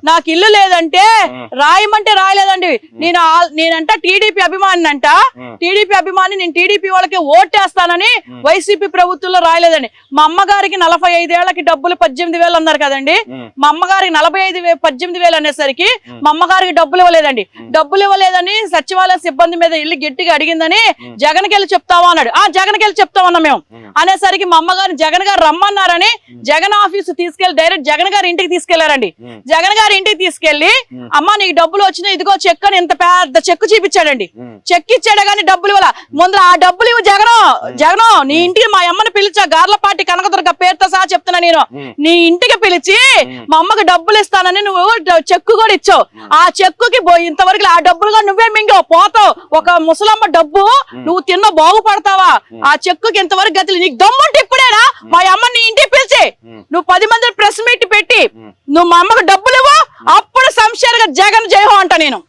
నాకు ఇల్లు లేదంటే రాయమంటే రాయలేదండి. నేనంట టీడీపీ అభిమాని అంట. టీడీపీ అభిమాని, నేను టీడీపీ వాళ్ళకి ఓటేస్తానని వైసీపీ ప్రభుత్వంలో రాయలేదండి. మా అమ్మగారికి 45 ఏళ్లకి డబ్బులు 18,000 అన్నారు కదండి. మా అమ్మగారికి 18,000 అనేసరికి మా అమ్మగారికి డబ్బులు ఇవ్వలేదండి. డబ్బులు ఇవ్వలేదని సచివాలయ సిబ్బంది మీద ఇల్లు గట్టిగా అడిగిందని జగన్కి వెళ్ళి చెప్తావా అన్నాడు. జగన్కి వెళ్ళి చెప్తామన్నా మేము అనేసరికి మా అమ్మగారిని జగన్ గారు రమ్మన్నారని జగన్ ఆఫీసు తీసుకెళ్లి డైరెక్ట్ జగన్ గారి ఇంటికి తీసుకెళ్లారండి. జగన్ గారి ఇంటికి తీసుకెళ్లి అమ్మ నీకు డబ్బులు వచ్చినాయి, ఇదిగో చెక్ అని ఇంత పెద్ద చెక్కు చూపించాడండి. చెక్ ఇచ్చాడు కానీ డబ్బులు ఇవ్వాల. ముందు ఆ డబ్బులు ఇవ్వు జగను నీ ఇంటికి మా అమ్మని పిలిచా, గార్లపాటి కనకదుర్గ పేరుతో సహా చెప్తున్నా నేను. నీ ఇంటికి పిలిచి మా అమ్మకి డబ్బులు ఇస్తానని నువ్వు చెక్కు కూడా ఇచ్చావు. ఆ చెక్కుకి ఇంతవరకు ఆ డబ్బులు కూడా నువ్వే మింగావు, పోతావు. ఒక ముసలమ్మ డబ్బు నువ్వు తిన్న బాగుపడతావా? ఆ చెక్కుకి ఇంతవరకు గతి. నీకు దమ్ముంటే ఇప్పుడేనా మా అమ్మ నీ ఇంటికి పిలిచి నువ్వు 10 మంది ప్రెస్ మీట్ పెట్టి నువ్వు మా అమ్మకు డబ్బులు ఇవ్వు, అప్పుడు సంశయంగా జగన్ జయహో అంట నేను.